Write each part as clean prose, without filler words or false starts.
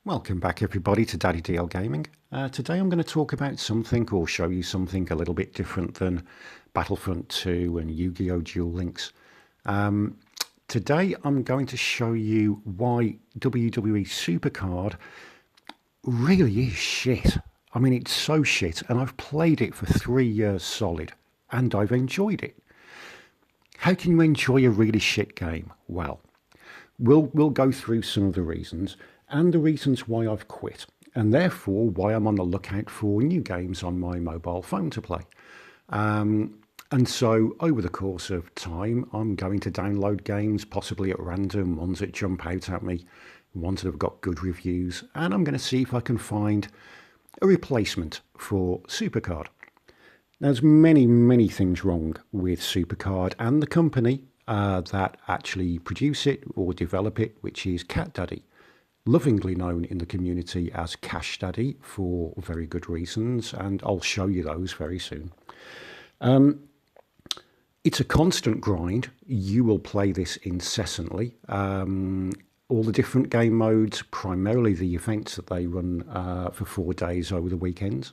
Welcome back everybody to Daddy DL Gaming. Today I'm going to talk about something or show you something a little bit different than Battlefront 2 and Yu-Gi-Oh! Duel Links. Today I'm going to show you why WWE Supercard really is shit. I mean, it's so shit, and I've played it for 3 years solid, and I've enjoyed it. How can you enjoy a really shit game? Well, we'll go through some of the reasons, and the reasons why I've quit, and therefore why I'm on the lookout for new games on my mobile phone to play. And so over the course of time, I'm going to download games, possibly at random, ones that jump out at me, ones that have got good reviews, and I'm going to see if I can find a replacement for Supercard. Now, there's many things wrong with Supercard and the company that actually produce it or develop it, which is CatDaddy, lovingly known in the community as CashDaddy for very good reasons, and I'll show you those very soon. It's a constant grind. You will play this incessantly. All the different game modes, primarily the events that they run for 4 days over the weekends.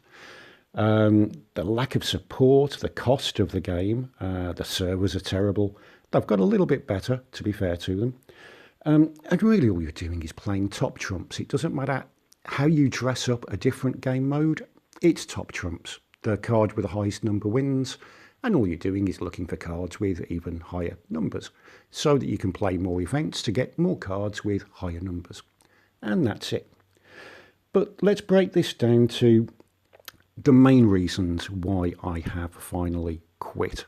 The lack of support, the cost of the game, the servers are terrible. They've got a little bit better, to be fair to them. And really all you're doing is playing top trumps. It doesn't matter how you dress up a different game mode, it's top trumps. The card with the highest number wins, and all you're doing is looking for cards with even higher numbers, so that you can play more events to get more cards with higher numbers. And that's it. But let's break this down to the main reasons why I have finally quit.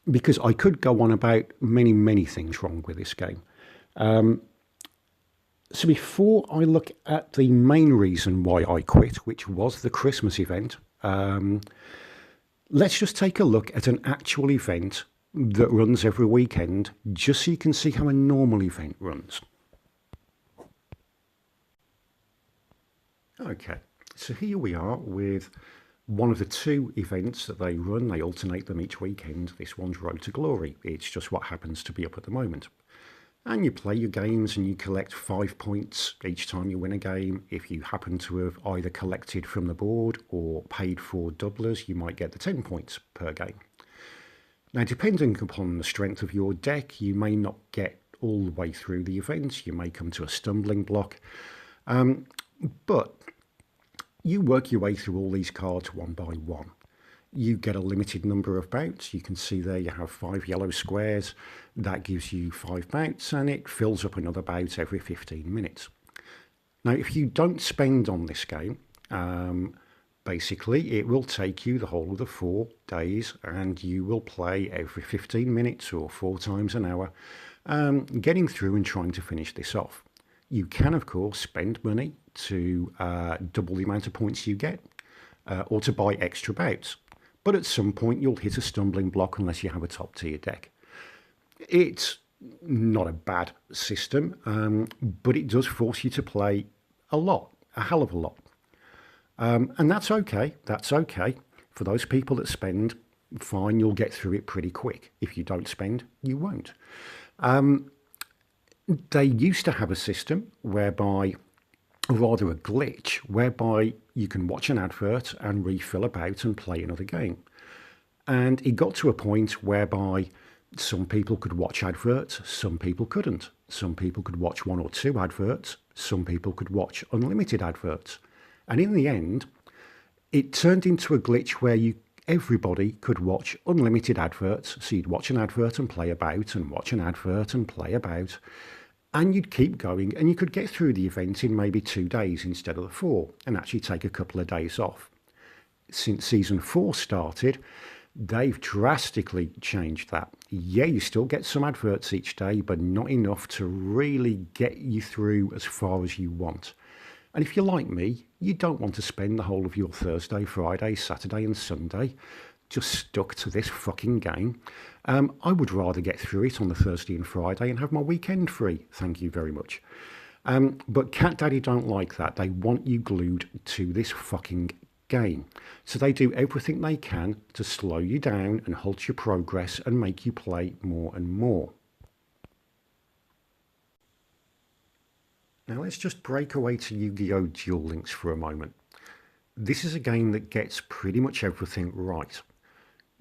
Because I could go on about many things wrong with this game. So before I look at the main reason why I quit, which was the Christmas event, let's just take a look at an actual event that runs every weekend, just so you can see how a normal event runs. Okay, so here we are with one of the 2 events that they run. They alternate them each weekend. This one's Road to Glory. It's just what happens to be up at the moment. And you play your games and you collect 5 points each time you win a game. If you happen to have either collected from the board or paid for doublers, you might get the 10 points per game. Now, depending upon the strength of your deck, you may not get all the way through the event. You may come to a stumbling block. But you work your way through all these cards one by one. You get a limited number of bouts. You can see there you have 5 yellow squares. That gives you 5 bouts, and it fills up another bout every 15 minutes. Now, if you don't spend on this game, basically it will take you the whole of the 4 days, and you will play every 15 minutes or 4 times an hour, getting through and trying to finish this off. You can, of course, spend money to double the amount of points you get, or to buy extra bouts. But at some point you'll hit a stumbling block unless you have a top tier deck. It's not a bad system, but it does force you to play a lot, a hell of a lot. And that's okay. That's okay. For those people that spend, fine, you'll get through it pretty quick. If you don't spend, you won't. They used to have a system whereby, rather a glitch, whereby you can watch an advert and refill a bout and play another game. And it got to a point whereby some people could watch adverts, some people couldn't. Some people could watch 1 or 2 adverts, some people could watch unlimited adverts. And in the end, it turned into a glitch where everybody could watch unlimited adverts. So you'd watch an advert and play a bout, and watch an advert and play a bout. And you'd keep going, and you could get through the event in maybe 2 days instead of the 4, and actually take a couple of days off. Since Season 4 started, they've drastically changed that. Yeah, you still get some adverts each day, but not enough to really get you through as far as you want. And if you're like me, you don't want to spend the whole of your Thursday, Friday, Saturday and Sunday just stuck to this fucking game. I would rather get through it on the Thursday and Friday and have my weekend free. Thank you very much. But CatDaddy don't like that. They want you glued to this fucking game. So they do everything they can to slow you down and halt your progress and make you play more and more. Now let's just break away to Yu-Gi-Oh! Duel Links for a moment. This is a game that gets pretty much everything right.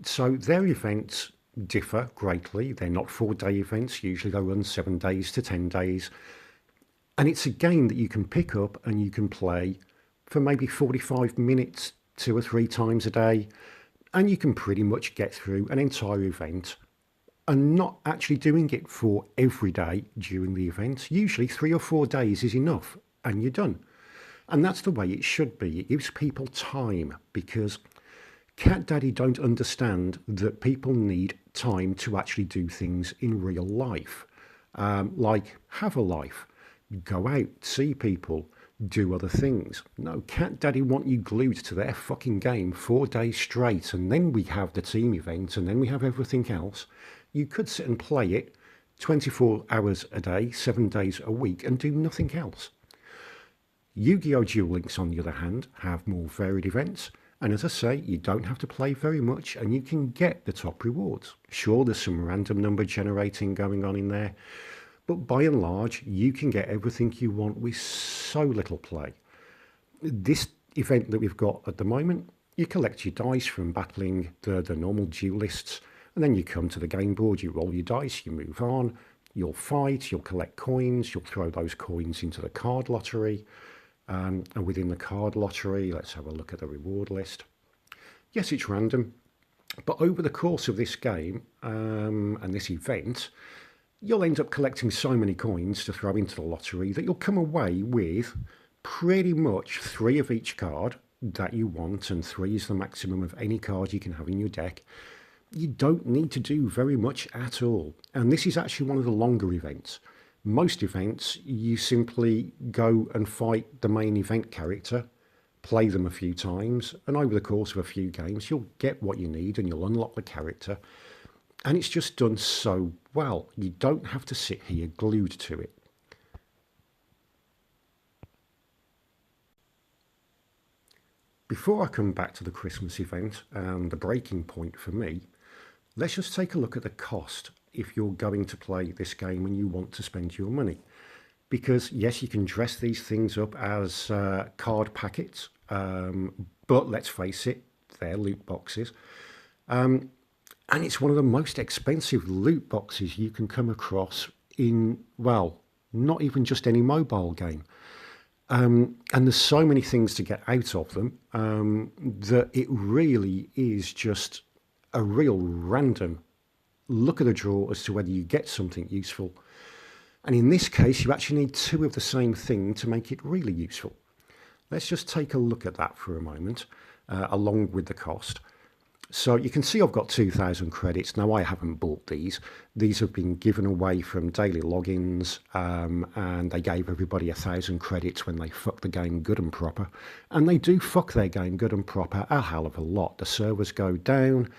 So their events differ greatly. They're not 4-day events. Usually they run 7 days to 10 days. And it's a game that you can pick up and you can play for maybe 45 minutes, 2 or 3 times a day. And you can pretty much get through an entire event and not actually doing it for every day during the event. Usually 3 or 4 days is enough and you're done. And that's the way it should be. It gives people time because CatDaddy don't understand that people need time to actually do things in real life. Like have a life, go out, see people, do other things. No, CatDaddy want you glued to their fucking game 4 days straight, and then we have the team event, and then we have everything else. You could sit and play it 24 hours a day, 7 days a week, and do nothing else. Yu-Gi-Oh! Duel Links, on the other hand, have more varied events, and as I say, you don't have to play very much, and you can get the top rewards. Sure, there's some random number generating going on in there, but by and large, you can get everything you want with so little play. This event that we've got at the moment, you collect your dice from battling the normal duelists, and then you come to the game board, you roll your dice, you move on, you'll fight, you'll collect coins, you'll throw those coins into the card lottery, and within the card lottery, let's have a look at the reward list. Yes, it's random, but over the course of this game and this event, you'll end up collecting so many coins to throw into the lottery that you'll come away with pretty much 3 of each card that you want, and 3 is the maximum of any card you can have in your deck. You don't need to do very much at all. And this is actually one of the longer events. Most events, you simply go and fight the main event character, play them a few times, and over the course of a few games, you'll get what you need and you'll unlock the character. And it's just done so well. You don't have to sit here glued to it. Before I come back to the Christmas event and the breaking point for me, let's just take a look at the cost if you're going to play this game and you want to spend your money. Because yes, you can dress these things up as card packets, but let's face it, they're loot boxes. And it's one of the most expensive loot boxes you can come across in, well, not even just any mobile game. And there's so many things to get out of them that it really is just a real random look at the draw as to whether you get something useful. And in this case, you actually need 2 of the same thing to make it really useful. Let's just take a look at that for a moment, along with the cost. So you can see I've got 2,000 credits. Now, I haven't bought these. These have been given away from daily logins, and they gave everybody 1,000 credits when they fucked the game good and proper. And they do fuck their game good and proper a hell of a lot. The servers go down.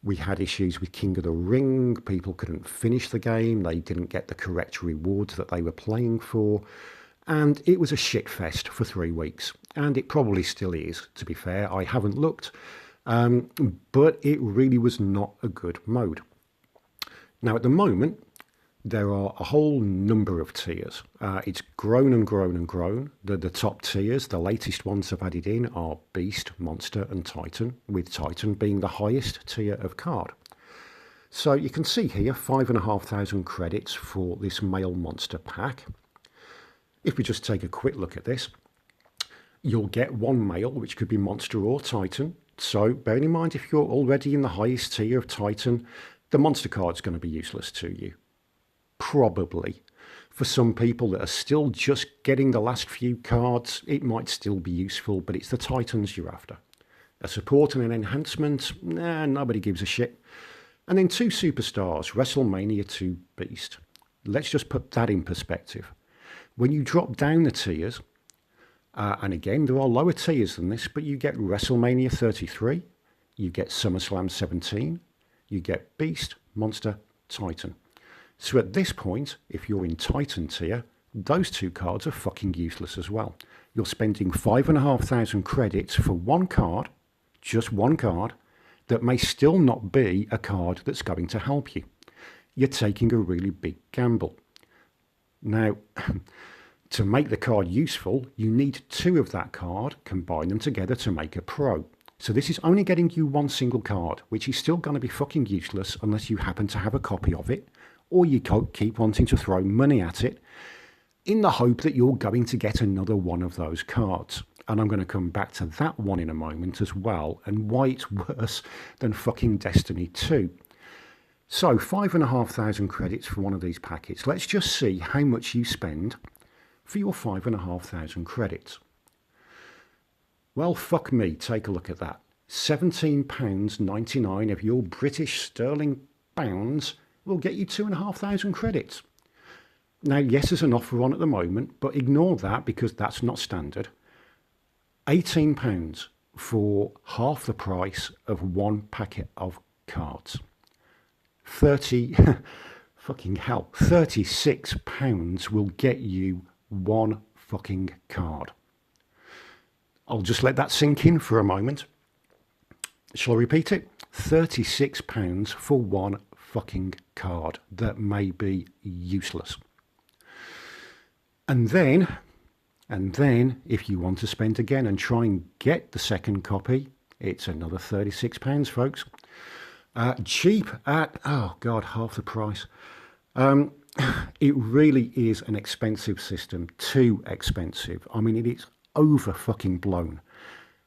We had issues with King of the Ring. People couldn't finish the game. They didn't get the correct rewards that they were playing for. And it was a shit fest for 3 weeks. And it probably still is, to be fair. I haven't looked. But it really was not a good mode. Now, at the moment, there are a whole number of tiers. It's grown and grown and grown. The top tiers, the latest ones I've added in are Beast, Monster and Titan, with Titan being the highest tier of card. So you can see here 5,500 credits for this male monster pack. If we just take a quick look at this, you'll get 1 male, which could be Monster or Titan. So bearing in mind, if you're already in the highest tier of Titan, the monster card's going to be useless to you. Probably. For some people that are still just getting the last few cards, it might still be useful, but it's the Titans you're after. A support and an enhancement, nah, nobody gives a shit. And then 2 superstars, WrestleMania 2 Beast. Let's just put that in perspective. When you drop down the tiers, and again, there are lower tiers than this, but you get WrestleMania 33, you get SummerSlam 17, you get Beast, Monster, Titan. So at this point, if you're in Titan tier, those 2 cards are fucking useless as well. You're spending 5,500 credits for 1 card, just 1 card, that may still not be a card that's going to help you. You're taking a really big gamble. Now, To make the card useful, you need 2 of that card, combine them together to make a pro. So this is only getting you 1 single card, which is still going to be fucking useless unless you happen to have a copy of it, or you keep wanting to throw money at it in the hope that you're going to get another one of those cards. And I'm going to come back to that one in a moment as well, and why it's worse than fucking Destiny 2. So 5,500 credits for one of these packets. Let's just see how much you spend for your 5,500 credits. Well, fuck me, take a look at that. £17.99 of your British sterling pounds will get you 2,500 credits. Now, yes, there's an offer on at the moment, but ignore that because that's not standard. £18 for half the price of 1 packet of cards. 30, fucking hell, £36 will get you 1 fucking card. I'll just let that sink in for a moment. Shall I repeat it? £36 for 1 fucking card that may be useless. And then, if you want to spend again and try and get the second copy, it's another £36, folks. Cheap at, oh God, half the price. It really is an expensive system, too expensive. I mean, it is over fucking blown.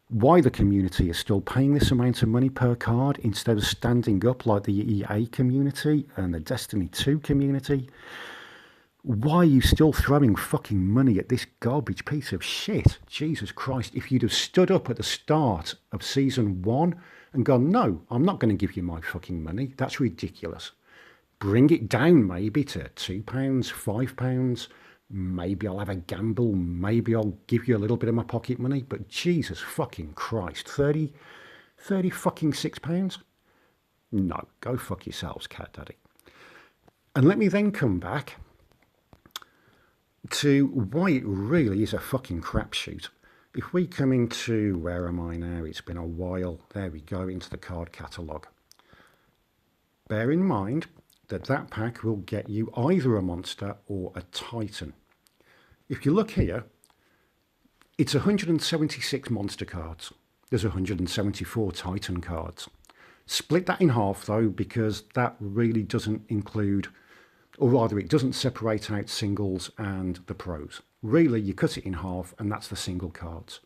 Why the community is still paying this amount of money per card instead of standing up like the EA community and the Destiny 2 community? Why are you still throwing fucking money at this garbage piece of shit? Jesus Christ, if you'd have stood up at the start of Season 1 and gone, no, I'm not going to give you my fucking money, that's ridiculous. Bring it down maybe to £2, £5, maybe I'll have a gamble, maybe I'll give you a little bit of my pocket money, but Jesus fucking Christ, 30 fucking £6? No, go fuck yourselves, CatDaddy. And let me then come back to why it really is a fucking crapshoot. If we come into, where am I now? It's been a while. There we go, into the card catalogue. Bear in mind that that pack will get you either a monster or a titan. If you look here, it's 176 monster cards. There's 174 titan cards. Split that in half though, because that really doesn't include, or rather it doesn't separate out singles and the pros. Really, you cut it in half and that's the single cards.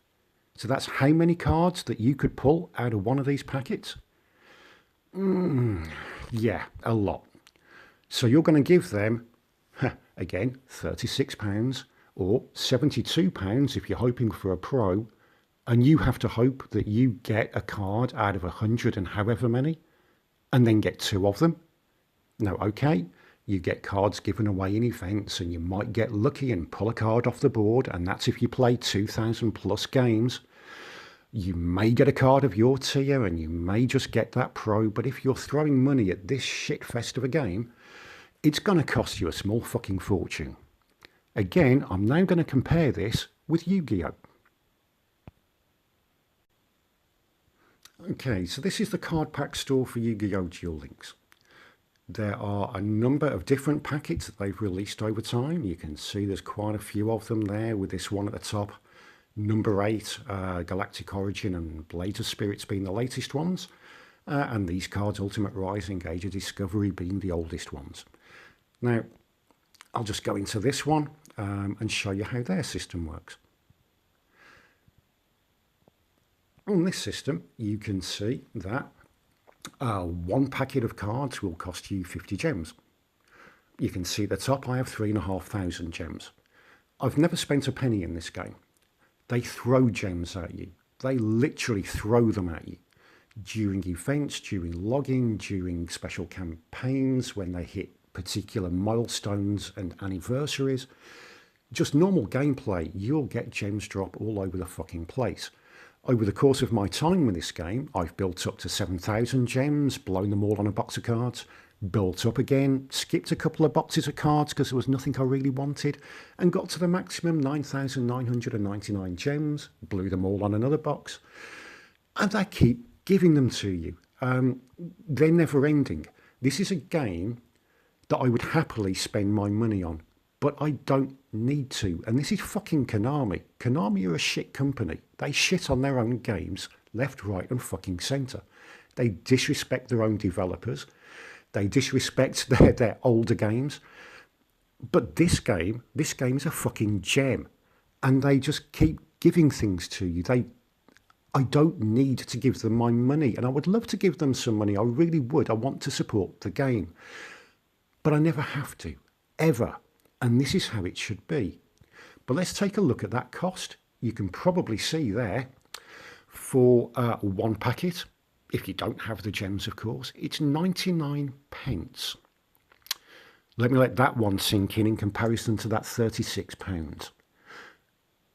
So that's how many cards that you could pull out of one of these packets? Yeah, a lot. So you're going to give them, again, £36 or £72 if you're hoping for a pro, and you have to hope that you get a card out of 100 and however many, and then get 2 of them. Now, okay, you get cards given away in events and you might get lucky and pull a card off the board, and that's if you play 2,000 plus games. You may get a card of your tier and you may just get that pro, but if you're throwing money at this shit fest of a game, it's going to cost you a small fucking fortune. Again, I'm now going to compare this with Yu-Gi-Oh! Okay, so this is the card pack store for Yu-Gi-Oh! Duel Links. There are a number of different packets that they've released over time. You can see there's quite a few of them there, with this one at the top. Number 8, Galactic Origin and Blades of Spirits being the latest ones. And these cards, Ultimate Rising, Age of Discovery, being the oldest ones. Now, I'll just go into this one and show you how their system works. On this system, you can see that one packet of cards will cost you 50 gems. You can see at the top I have 3,500 gems. I've never spent a penny in this game. They throw gems at you. They literally throw them at you. During events, during logging, during special campaigns, when they hit particular milestones and anniversaries. Just normal gameplay, you'll get gems drop all over the fucking place. Over the course of my time with this game, I've built up to 7,000 gems, blown them all on a box of cards, built up again, skipped a couple of boxes of cards because there was nothing I really wanted, and got to the maximum 9,999 gems, blew them all on another box, and they keep giving them to you. They're never ending. This is a game that I would happily spend my money on, but I don't need to. And this is fucking Konami. Konami are a shit company. They shit on their own games left, right, and fucking centre. They disrespect their own developers. They disrespect their older games. But this game is a fucking gem. And they just keep giving things to you. I don't need to give them my money. And I would love to give them some money. I really would. I want to support the game. But I never have to, ever. And this is how it should be. But let's take a look at that cost. You can probably see there for one packet, if you don't have the gems, of course, it's 99 pence. Let me let that one sink in comparison to that £36.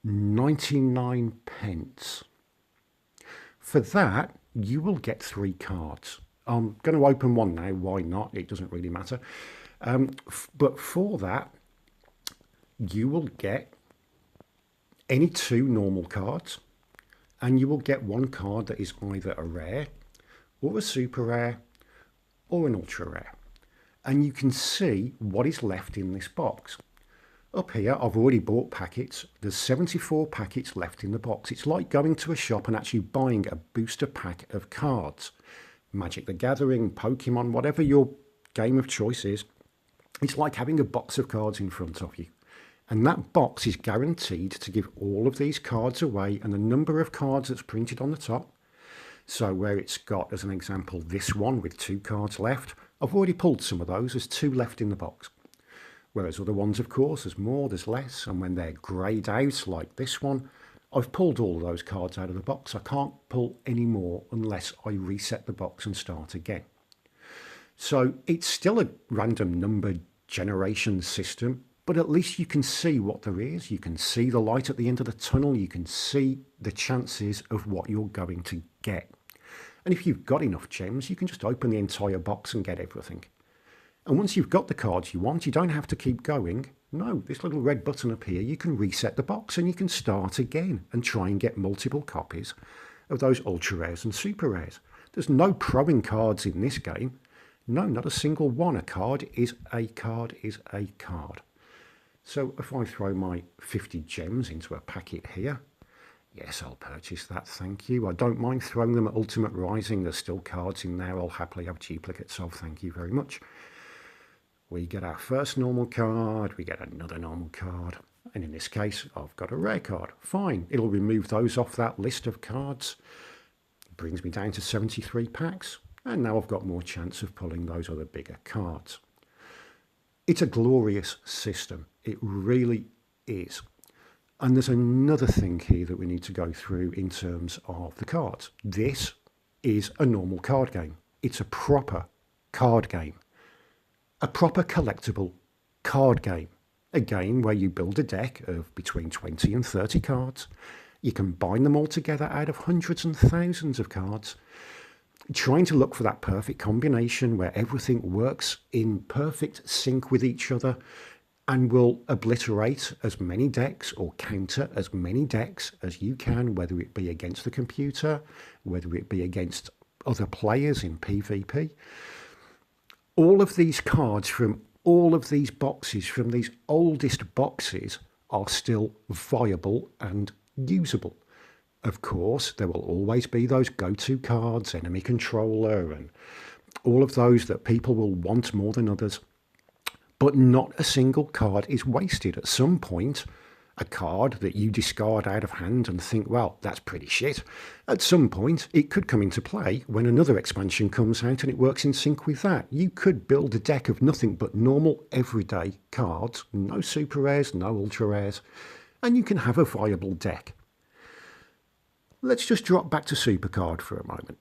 99 pence. For that, you will get 3 cards. I'm going to open one now. Why not? It doesn't really matter. But for that, you will get any 2 normal cards, and you will get 1 card that is either a rare or a super rare or an ultra rare. And you can see what is left in this box. Up here, I've already bought packets. There's 74 packets left in the box. It's like going to a shop and actually buying a booster pack of cards. Magic the Gathering, Pokemon, whatever your game of choice is. It's like having a box of cards in front of you. And that box is guaranteed to give all of these cards away and the number of cards that's printed on the top. So where it's got, as an example, this one with 2 cards left, I've already pulled some of those. There's 2 left in the box. Whereas other ones, of course, there's more, there's less. And when they're greyed out, like this one, I've pulled all of those cards out of the box. I can't pull any more unless I reset the box and start again. So it's still a random number generation system, but at least you can see what there is. You can see the light at the end of the tunnel. You can see the chances of what you're going to get. And if you've got enough gems, you can just open the entire box and get everything. And once you've got the cards you want, you don't have to keep going. No, this little red button up here, you can reset the box and you can start again and try and get multiple copies of those ultra rares and super rares. There's no proing cards in this game. No, not a single one. A card is a card is a card. So if I throw my 50 gems into a packet here, yes, I'll purchase that, thank you. I don't mind throwing them at Ultimate Rising. There's still cards in there I'll happily have duplicates of, thank you very much. We get our first normal card, we get another normal card, and in this case, I've got a rare card. Fine, it'll remove those off that list of cards. It brings me down to 73 packs, and now I've got more chance of pulling those other bigger cards. It's a glorious system, it really is. And there's another thing here that we need to go through in terms of the cards. This is a normal card game. It's a proper card game. A proper collectible card game. A game where you build a deck of between 20 and 30 cards. You combine them all together out of hundreds and thousands of cards. Trying to look for that perfect combination where everything works in perfect sync with each other and will obliterate as many decks or counter as many decks as you can, whether it be against the computer, whether it be against other players in PvP. All of these cards from all of these boxes, from these oldest boxes, are still viable and usable. Of course, there will always be those go-to cards, enemy controller, and all of those that people will want more than others. But not a single card is wasted. At some point, a card that you discard out of hand and think, well, that's pretty shit. At some point, it could come into play when another expansion comes out and it works in sync with that. You could build a deck of nothing but normal, everyday cards, no super rares, no ultra rares, and you can have a viable deck. Let's just drop back to Supercard for a moment.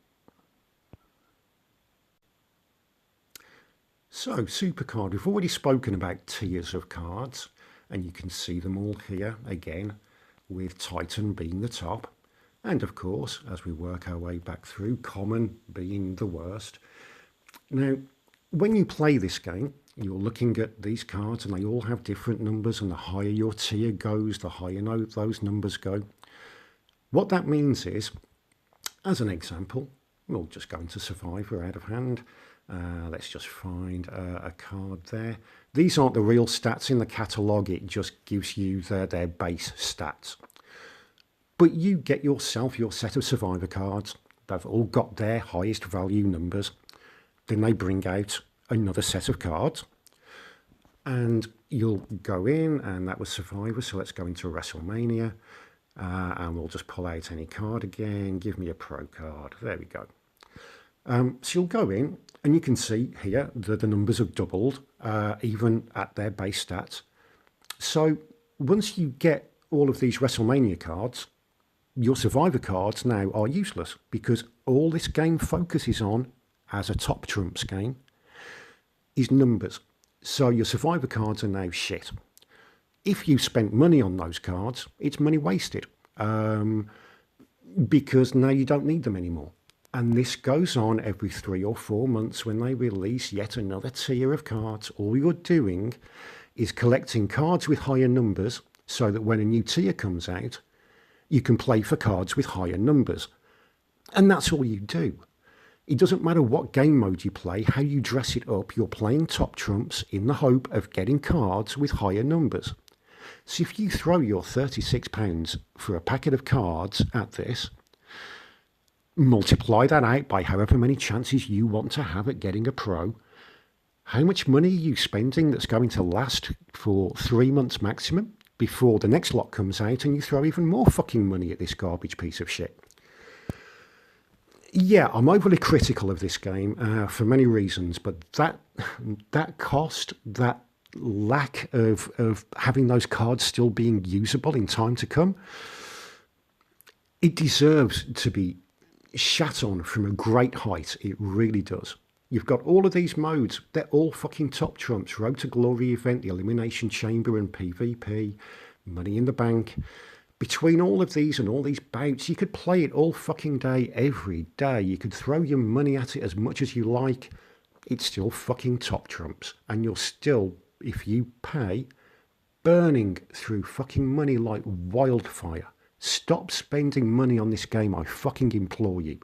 So, Supercard, we've already spoken about tiers of cards, and you can see them all here again, with Titan being the top. And of course, as we work our way back through, Common being the worst. Now, when you play this game, you're looking at these cards and they all have different numbers, and the higher your tier goes, the higher those numbers go. What that means is, as an example, we'll just go into Survivor out of hand. Let's just find a card there. These aren't the real stats in the catalogue. It just gives you their base stats. But you get yourself your set of survivor cards. They've all got their highest value numbers. Then they bring out another set of cards. And you'll go in, and that was Survivor, so let's go into WrestleMania. And we'll just pull out any card again. Give me a pro card. There we go. So you'll go in, and you can see here that the numbers have doubled, even at their base stats. So once you get all of these WrestleMania cards, your Survivor cards now are useless, because all this game focuses on, as a top trumps game, is numbers. So your Survivor cards are now shit. If you spent money on those cards, it's money wasted, because now you don't need them anymore. And this goes on every 3 or 4 months when they release yet another tier of cards. All you're doing is collecting cards with higher numbers so that when a new tier comes out, you can play for cards with higher numbers. And that's all you do. It doesn't matter what game mode you play, how you dress it up, you're playing top trumps in the hope of getting cards with higher numbers. So if you throw your £36 for a packet of cards at this, multiply that out by however many chances you want to have at getting a pro, how much money are you spending that's going to last for 3 months maximum before the next lot comes out and you throw even more fucking money at this garbage piece of shit? Yeah, I'm overly critical of this game for many reasons, but that cost, that lack of having those cards still being usable in time to come, it deserves to be shat on from a great height. It really does. You've got all of these modes. They're all fucking top trumps. Road to Glory event, the Elimination Chamber and PvP, Money in the Bank. Between all of these and all these bouts, you could play it all fucking day, every day. You could throw your money at it as much as you like. It's still fucking top trumps. And you're still, if you pay, burning through fucking money like wildfire. Stop spending money on this game, I fucking implore you.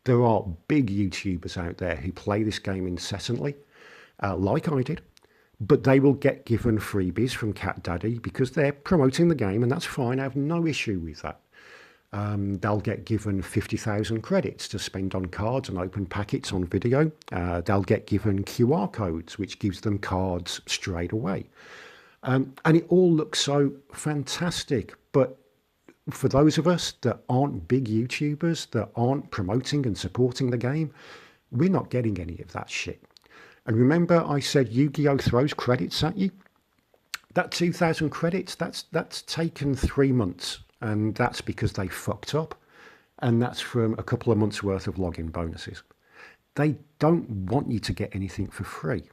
There are big YouTubers out there who play this game incessantly, like I did. But they will get given freebies from CatDaddy because they're promoting the game, and that's fine. I have no issue with that. They'll get given 50,000 credits to spend on cards and open packets on video. They'll get given QR codes, which gives them cards straight away. And it all looks so fantastic. But for those of us that aren't big YouTubers, that aren't promoting and supporting the game, we're not getting any of that shit. And remember I said Yu-Gi-Oh! Throws credits at you? That 2,000 credits, that's taken 3 months. And that's because they fucked up. And that's from a couple of months worth of login bonuses. They don't want you to get anything for free.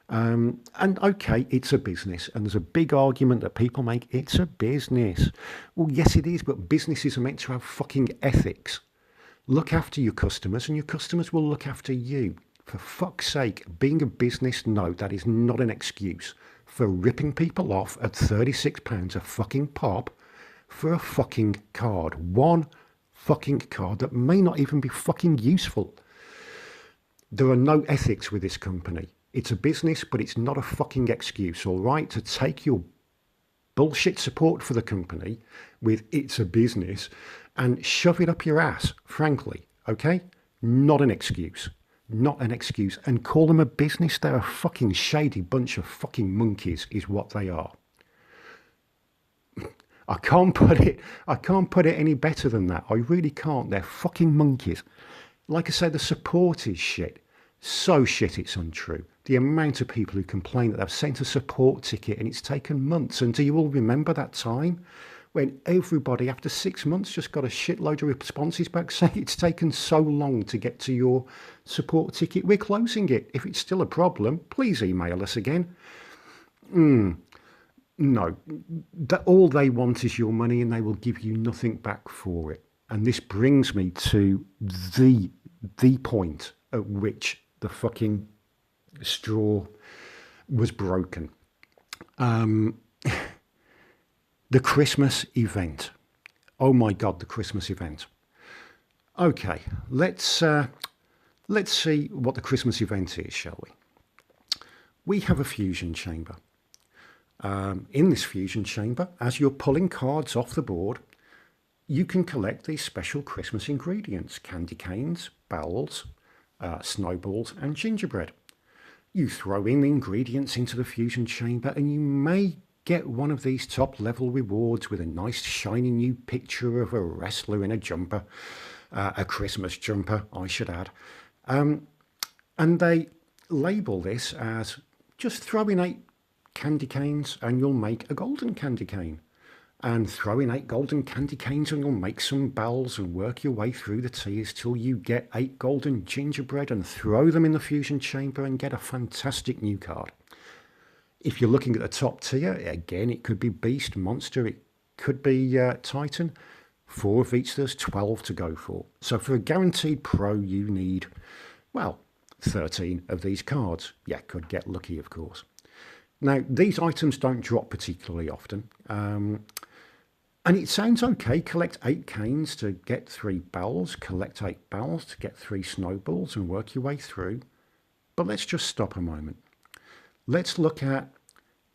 And okay, it's a business. And there's a big argument that people make, it's a business. Well, yes, it is, but businesses are meant to have fucking ethics. Look after your customers and your customers will look after you. For fuck's sake, being a business, no, that is not an excuse for ripping people off at £36 a fucking pop for a fucking card. One fucking card that may not even be fucking useful. There are no ethics with this company. It's a business, but it's not a fucking excuse, all right, to take your bullshit support for the company with it's a business and shove it up your ass, frankly, okay? Not an excuse. Not an excuse. And call them a business. They're a fucking shady bunch of fucking monkeys is what they are. I can't put it any better than that. I really can't. They're fucking monkeys. Like I said, the support is shit. So shit it's untrue. The amount of people who complain that they've sent a support ticket and it's taken months. And do you all remember that time when everybody after 6 months just got a shitload of responses back saying it's taken so long to get to your support ticket, we're closing it. If it's still a problem, please email us again. No, all they want is your money and they will give you nothing back for it. And this brings me to the point at which the fucking straw was broken. The Christmas event. Oh my God, the Christmas event. Okay, let's Let's see what the Christmas event is, shall we? We have a fusion chamber. In this fusion chamber, as you're pulling cards off the board, you can collect these special Christmas ingredients: candy canes, bells, snowballs and gingerbread. You throw in the ingredients into the fusion chamber and you may get one of these top level rewards with a nice shiny new picture of a wrestler in a jumper, a Christmas jumper I should add. And they label this as just throw in 8 candy canes and you'll make a golden candy cane. And throw in 8 golden candy canes and you'll make some bells and work your way through the tiers till you get 8 golden gingerbread and throw them in the fusion chamber and get a fantastic new card. If you're looking at the top tier, again, it could be Beast, Monster, it could be Titan. 4 of each, there's 12 to go for. So for a guaranteed pro, you need, well, 13 of these cards. Yeah, could get lucky, of course. Now, these items don't drop particularly often. And it sounds okay, collect 8 canes to get 3 bells, collect 8 bells to get 3 snowballs and work your way through. But let's just stop a moment. Let's look at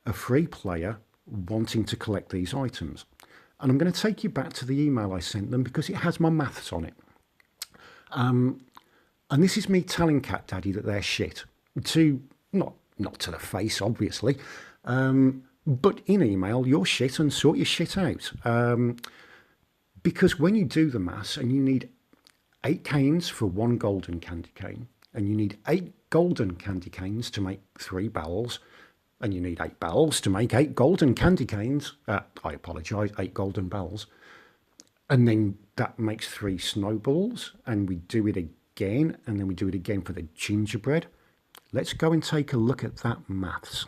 a free player wanting to collect these items. And I'm going to take you back to the email I sent them because it has my maths on it. And this is me telling CatDaddy that they're shit. Not to the face, obviously. But in email, you're shit and sort your shit out. Because when you do the maths and you need 8 canes for 1 golden candy cane, and you need 8 golden candy canes to make 3 bells, and you need 8 bells to make 8 golden candy canes, I apologise, 8 golden bells, and then that makes 3 snowballs, and we do it again, and then we do it again for the gingerbread. Let's go and take a look at that maths.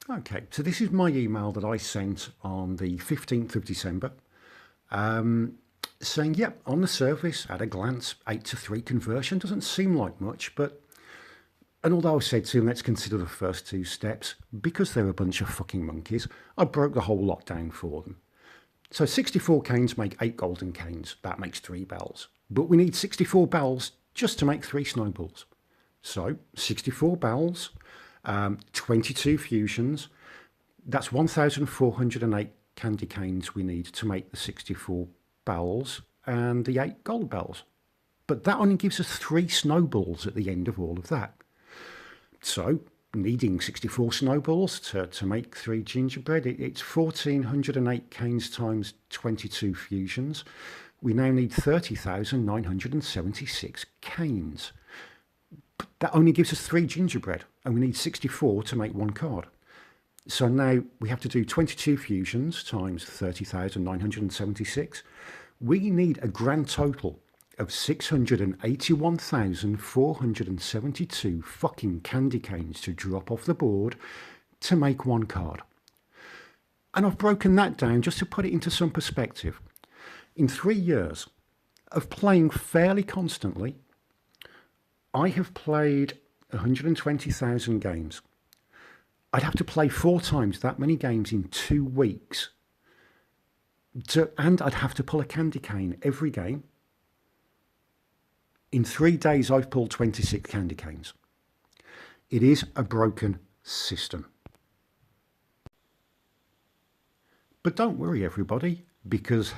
Okay, so this is my email that I sent on the 15th of December, saying, yep, on the surface, at a glance, 8-3 conversion doesn't seem like much, and although I said to him, let's consider the first 2 steps, because they're a bunch of fucking monkeys, I broke the whole lot down for them. So 64 canes make 8 golden canes, that makes 3 bells. But we need 64 bells just to make 3 snowballs. So 64 bells, 22 fusions, that's 1,408 candy canes we need to make the 64 bells and the 8 gold bells. But that only gives us 3 snowballs at the end of all of that. So needing 64 snowballs to make 3 gingerbread, it's 1,408 canes times 22 fusions. We now need 30,976 canes. But that only gives us 3 gingerbread, and we need 64 to make 1 card. So now we have to do 22 fusions times 30,976. We need a grand total of 681,472 fucking candy canes to drop off the board to make 1 card. And I've broken that down just to put it into some perspective. In 3 years of playing fairly constantly, I have played 120,000 games. I'd have to play 4 times that many games in 2 weeks. And I'd have to pull a candy cane every game. In 3 days, I've pulled 26 candy canes. It is a broken system. But don't worry, everybody, because,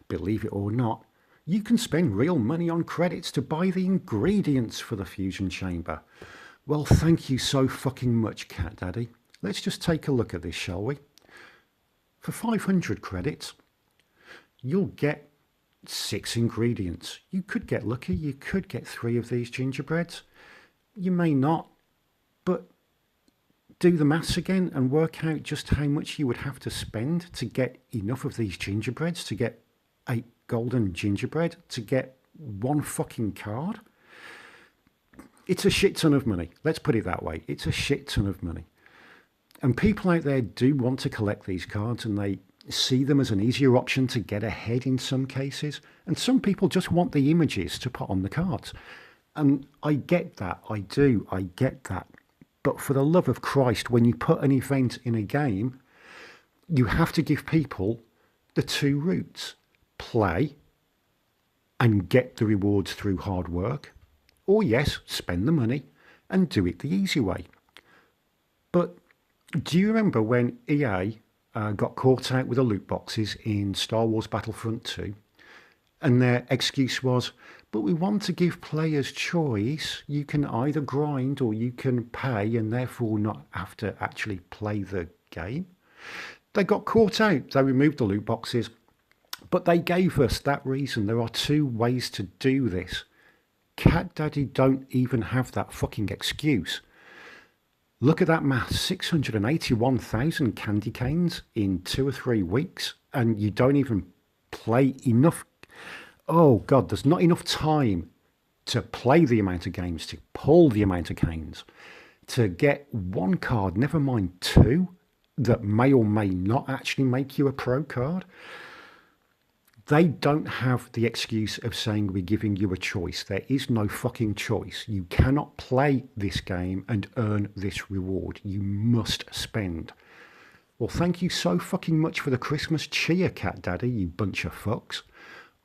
believe it or not, you can spend real money on credits to buy the ingredients for the fusion chamber. Well, thank you so fucking much, CatDaddy. Let's just take a look at this, shall we? For 500 credits, you'll get 6 ingredients. You could get lucky, you could get 3 of these gingerbreads. You may not, but do the maths again and work out just how much you would have to spend to get enough of these gingerbreads, to get 8 golden gingerbread, to get 1 fucking card. It's a shit ton of money. Let's put it that way. It's a shit ton of money. And people out there do want to collect these cards, and they see them as an easier option to get ahead in some cases. And some people just want the images to put on the cards. And I get that. I do. I get that. But for the love of Christ, when you put an event in a game, you have to give people the 2 routes: play and get the rewards through hard work. Or yes, spend the money and do it the easy way. But do you remember when EA got caught out with the loot boxes in Star Wars Battlefront 2? And their excuse was, but we want to give players choice. You can either grind or you can pay and therefore not have to actually play the game. They got caught out. They removed the loot boxes. But they gave us that reason. There are two ways to do this. CatDaddy don't even have that fucking excuse. Look at that math, 681,000 candy canes in 2 or 3 weeks, and you don't even play enough. Oh God, there's not enough time to play the amount of games, to pull the amount of canes, to get one card, never mind two, that may or may not actually make you a pro card. They don't have the excuse of saying we're giving you a choice. There is no fucking choice. You cannot play this game and earn this reward. You must spend. Well, thank you so fucking much for the Christmas cheer, CatDaddy, you bunch of fucks.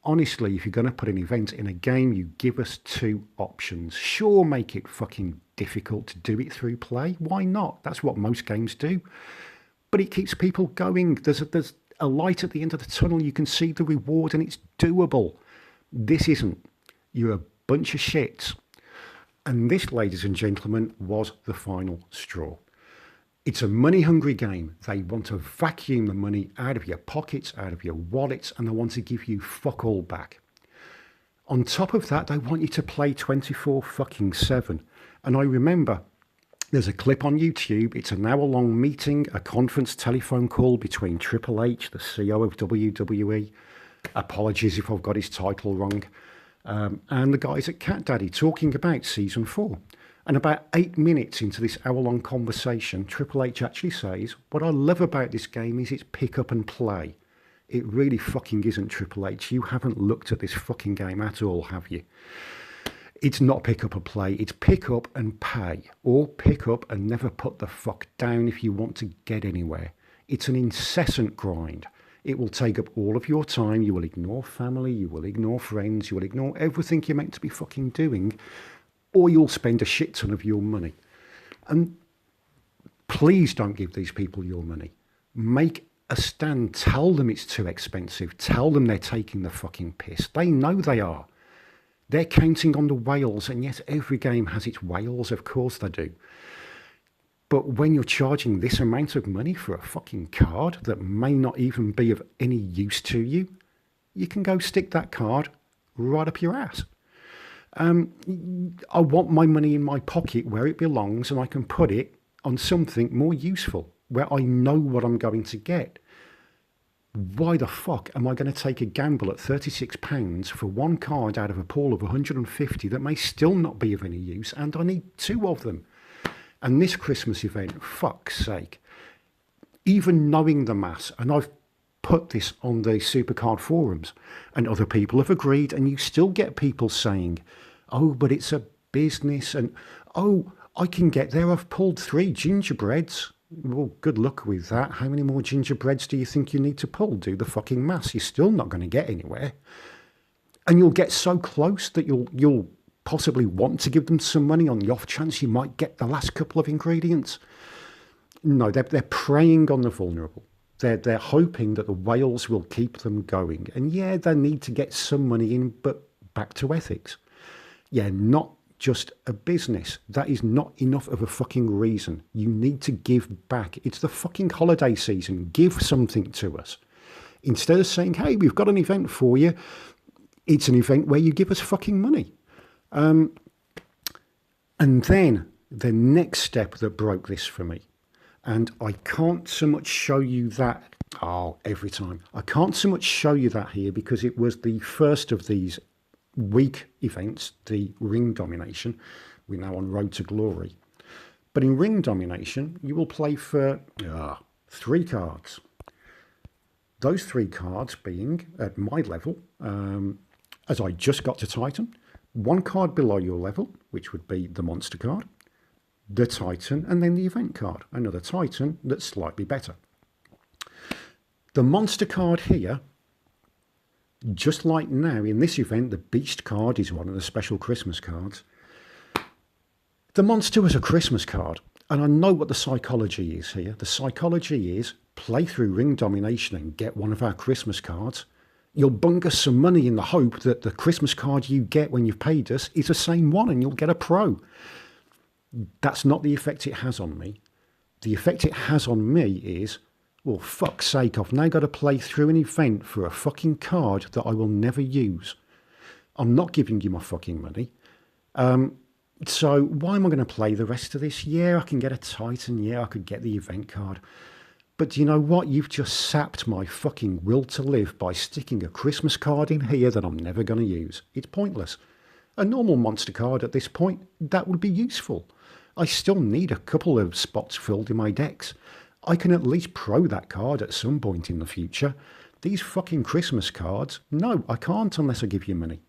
Honestly, if you're going to put an event in a game, you give us two options. Sure, make it fucking difficult to do it through play. Why not? That's what most games do. But it keeps people going. There's a light at the end of the tunnel. You can see the reward and it's doable. This isn't. You're a bunch of shits. And this, ladies and gentlemen, was the final straw. It's a money-hungry game. They want to vacuum the money out of your pockets, out of your wallets, and they want to give you fuck all back. On top of that, they want you to play 24/7. And I remember there's a clip on YouTube. It's an hour-long meeting, a conference telephone call between Triple H, the CEO of WWE. Apologies if I've got his title wrong. And the guys at CatDaddy talking about Season 4. And about 8 minutes into this hour-long conversation, Triple H actually says, what I love about this game is it's pick up and play. It really fucking isn't, Triple H. You haven't looked at this fucking game at all, have you? It's not pick up and play. It's pick up and pay. Or pick up and never put the fuck down if you want to get anywhere. It's an incessant grind. It will take up all of your time. You will ignore family. You will ignore friends. You will ignore everything you're meant to be fucking doing. Or you'll spend a shit ton of your money. And please don't give these people your money. Make a stand. Tell them it's too expensive. Tell them they're taking the fucking piss. They know they are. They're counting on the whales, and yes, every game has its whales, of course they do. But when you're charging this amount of money for a fucking card that may not even be of any use to you, you can go stick that card right up your ass. I want my money in my pocket where it belongs, and I can put it on something more useful, where I know what I'm going to get. Why the fuck am I going to take a gamble at £36 for one card out of a pool of 150 that may still not be of any use, and I need two of them? And this Christmas event, fuck's sake, even knowing the maths, and I've put this on the Supercard forums, and other people have agreed, and you still get people saying, oh, but it's a business, and oh, I can get there, I've pulled 3 gingerbreads. Well, good luck with that. How many more gingerbreads do you think you need to pull? Do the fucking maths. You're still not going to get anywhere. And you'll get so close that you'll possibly want to give them some money on the off chance you might get the last couple of ingredients. No, they're preying on the vulnerable. They're hoping that the whales will keep them going. And yeah, they need to get some money in, but back to ethics. Yeah, not just a business. That is not enough of a fucking reason. You need to give back. It's the fucking holiday season. Give something to us. Instead of saying, hey, we've got an event for you, it's an event where you give us fucking money. And then the next step that broke this for me, and I can't so much show you that, every time. I can't so much show you that here because it was the first of these week events, the ring domination. We're now on Road to Glory. But in ring domination, you will play for 3 cards. Those 3 cards being, at my level, as I just got to Titan, 1 card below your level, which would be the monster card, the Titan, and then the event card, another Titan that's slightly better. The monster card here Just like now in this event, the Beast card is one of the special Christmas cards. The monster was a Christmas card, and I know what the psychology is here. The psychology is play through ring domination and get one of our Christmas cards. You'll bung us some money in the hope that the Christmas card you get when you've paid us is the same one and you'll get a pro. That's not the effect it has on me. The effect it has on me is, well, fuck's sake, I've now got to play through an event for a fucking card that I will never use. I'm not giving you my fucking money. So why am I going to play the rest of this? Yeah, I can get a Titan. Yeah, I could get the event card. But do you know what? You've just sapped my fucking will to live by sticking a Christmas card in here that I'm never going to use. It's pointless. A normal monster card at this point, that would be useful. I still need a couple of spots filled in my decks. I can at least pro that card at some point in the future. These fucking Christmas cards, no, I can't unless I give you money.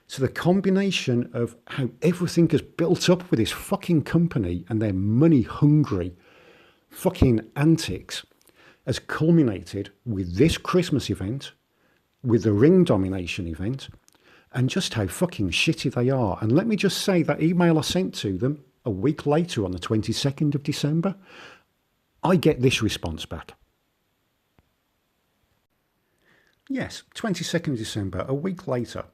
So the combination of how everything is built up with this fucking company and their money-hungry fucking antics has culminated with this Christmas event, with the ring domination event, and just how fucking shitty they are. And let me just say that email I sent to them a week later on the 22nd of December, I get this response back. Yes, 22nd of December, a week later.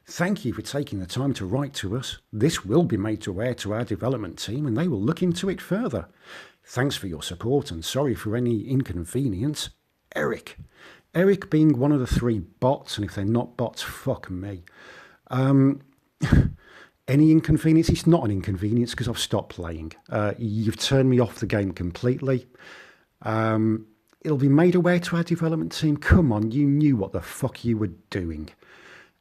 Thank you for taking the time to write to us. This will be made aware to our development team and they will look into it further. Thanks for your support and sorry for any inconvenience. Eric. Eric being one of the 3 bots, and if they're not bots, fuck me. Any inconvenience? It's not an inconvenience because I've stopped playing. You've turned me off the game completely. It'll be made aware to our development team. Come on, you knew what the fuck you were doing.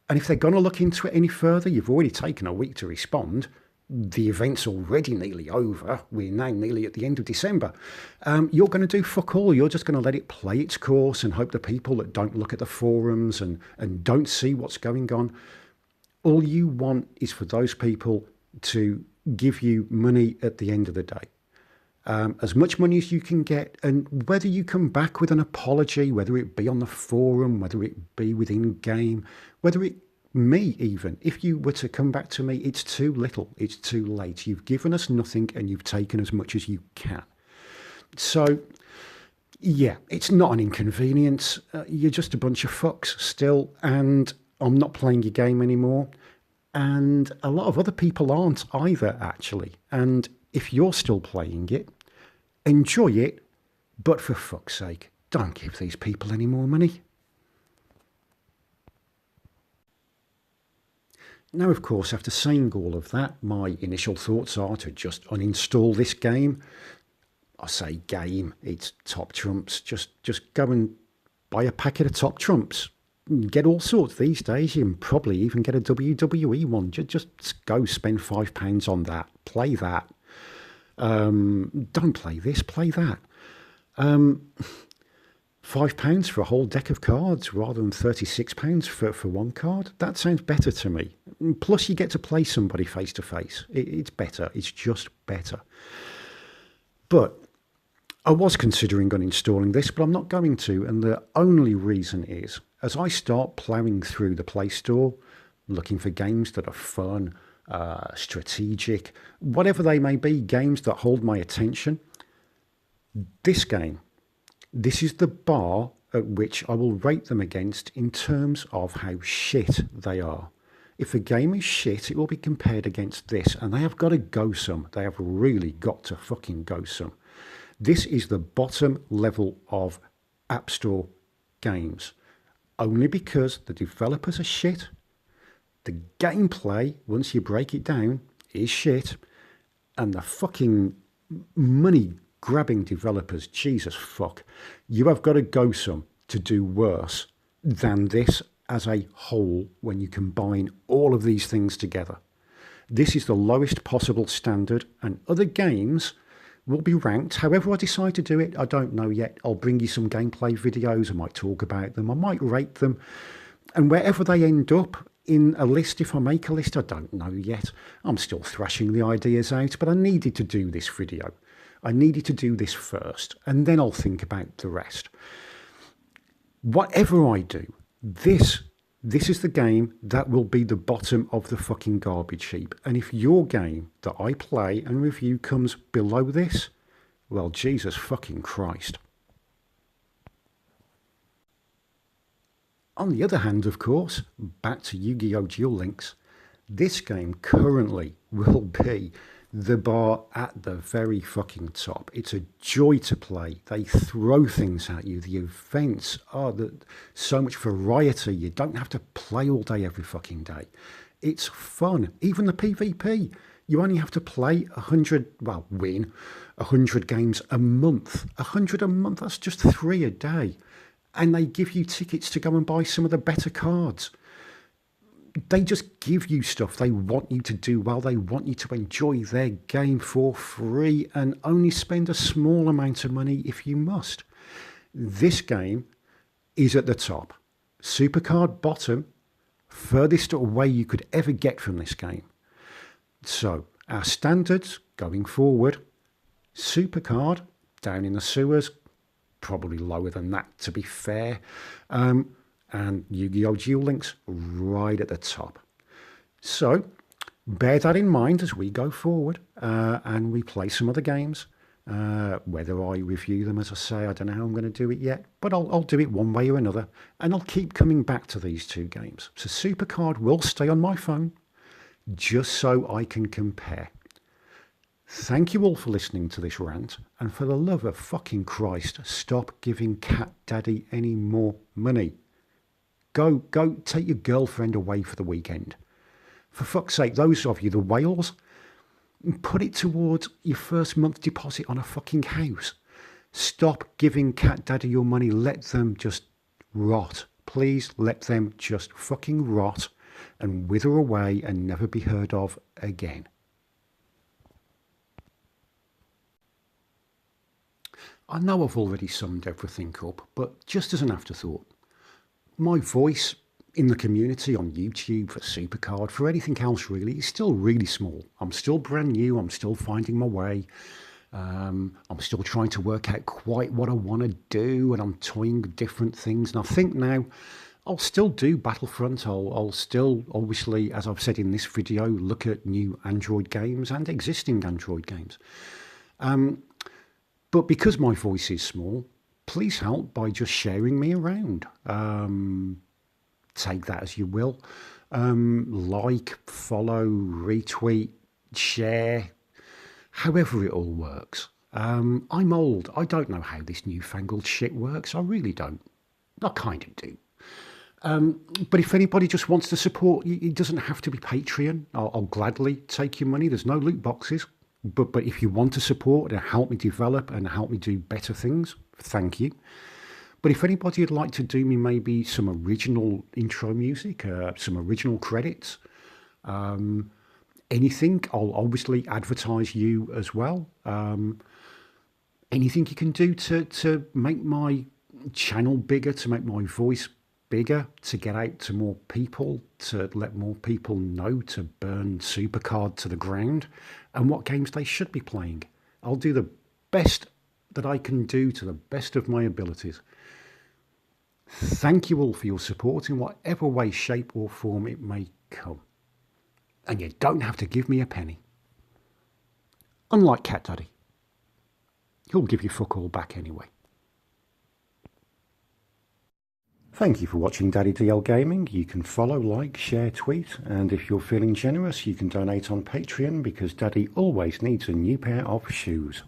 And if they're going to look into it any further, you've already taken a week to respond. The event's already nearly over. We're now nearly at the end of December. You're going to do fuck all. You're just going to let it play its course and hope the people that don't look at the forums and don't see what's going on, all you want is for those people to give you money at the end of the day. As much money as you can get, and whether you come back with an apology, whether it be on the forum, whether it be within game, whether it me even, if you were to come back to me, it's too little, it's too late. You've given us nothing and you've taken as much as you can. So yeah, it's not an inconvenience. You're just a bunch of fucks still, and I'm not playing your game anymore. And a lot of other people aren't either, actually. And if you're still playing it, enjoy it, but for fuck's sake, don't give these people any more money. Now, of course, after saying all of that, my initial thoughts are to just uninstall this game. I say game, it's Top Trumps. Just go and buy a packet of Top Trumps. You get all sorts these days. You can probably even get a WWE one. Just go spend £5 on that. Play that. Don't play this, play that. £5 for a whole deck of cards rather than £36 for one card. That sounds better to me. Plus you get to play somebody face to face. It's better. It's just better. But I was considering uninstalling this, but I'm not going to. And the only reason is, as I start ploughing through the Play Store, looking for games that are fun, strategic, whatever they may be, games that hold my attention, this game, this is the bar at which I will rate them against in terms of how shit they are. If a game is shit, it will be compared against this, and they have got to go some. They have really got to fucking go some. This is the bottom level of App Store games, only because the developers are shit. The gameplay, once you break it down, is shit, and the fucking money-grabbing developers, Jesus fuck, you have got to go some to do worse than this as a whole when you combine all of these things together. This is the lowest possible standard, and other games will be ranked. However I decide to do it, I don't know yet. I'll bring you some gameplay videos, I might talk about them, I might rate them, and wherever they end up in a list, if I make a list, I don't know yet. I'm still thrashing the ideas out, but I needed to do this video. I needed to do this first, and then I'll think about the rest. Whatever I do, this This is the game that will be the bottom of the fucking garbage heap. And if your game that I play and review comes below this, well, Jesus fucking Christ. On the other hand, of course, back to Yu-Gi-Oh! Duel Links, this game currently will be the bar at the very fucking top. It's a joy to play. They throw things at you. The events are so much variety. You don't have to play all day every fucking day. It's fun. Even the PvP. You only have to play 100, well, win 100 games a month. 100 a month, that's just 3 a day. And they give you tickets to go and buy some of the better cards. They just give you stuff. They want you to do well. They want you to enjoy their game for free and only spend a small amount of money if you must. This game is at the top. Supercard bottom, furthest away you could ever get from this game. So our standards going forward, Supercard down in the sewers, probably lower than that to be fair. And Yu-Gi-Oh! Duel Links right at the top. So bear that in mind as we go forward and we play some other games. Whether I review them, as I say, I don't know how I'm going to do it yet, but I'll do it one way or another, and I'll keep coming back to these 2 games. So Supercard will stay on my phone just so I can compare. Thank you all for listening to this rant, and for the love of fucking Christ, stop giving CatDaddy any more money. Go take your girlfriend away for the weekend. For fuck's sake, those of you, the whales, put it towards your first month deposit on a fucking house. Stop giving CatDaddy your money. Let them just rot. Please let them just fucking rot and wither away and never be heard of again. I know I've already summed everything up, but just as an afterthought, my voice in the community on YouTube, for Supercard, for anything else really, is still really small. I'm still brand new. I'm still finding my way. I'm still trying to work out quite what I want to do, and I'm toying with different things. And I think now I'll still do Battlefront. I'll still, obviously, as I've said in this video, look at new Android games and existing Android games. But because my voice is small, please help by just sharing me around. Take that as you will. Like, follow, retweet, share, however it all works. I'm old. I don't know how this newfangled shit works. I really don't. I kind of do. But if anybody just wants to support, it doesn't have to be Patreon. I'll gladly take your money. There's no loot boxes. But if you want to support and help me develop and help me do better things, thank you. But if anybody would like to do me maybe some original intro music, some original credits, anything, I'll obviously advertise you as well. Anything you can do to make my channel bigger, to make my voice bigger, to get out to more people, to let more people know, to burn Supercard to the ground and what games they should be playing. I'll do the best that I can do to the best of my abilities. Thank you all for your support in whatever way, shape or form it may come. And you don't have to give me a penny. Unlike CatDaddy. He'll give you fuck all back anyway. Thank you for watching Daddy DL Gaming. You can follow, like, share, tweet, and if you're feeling generous, you can donate on Patreon because Daddy always needs a new pair of shoes.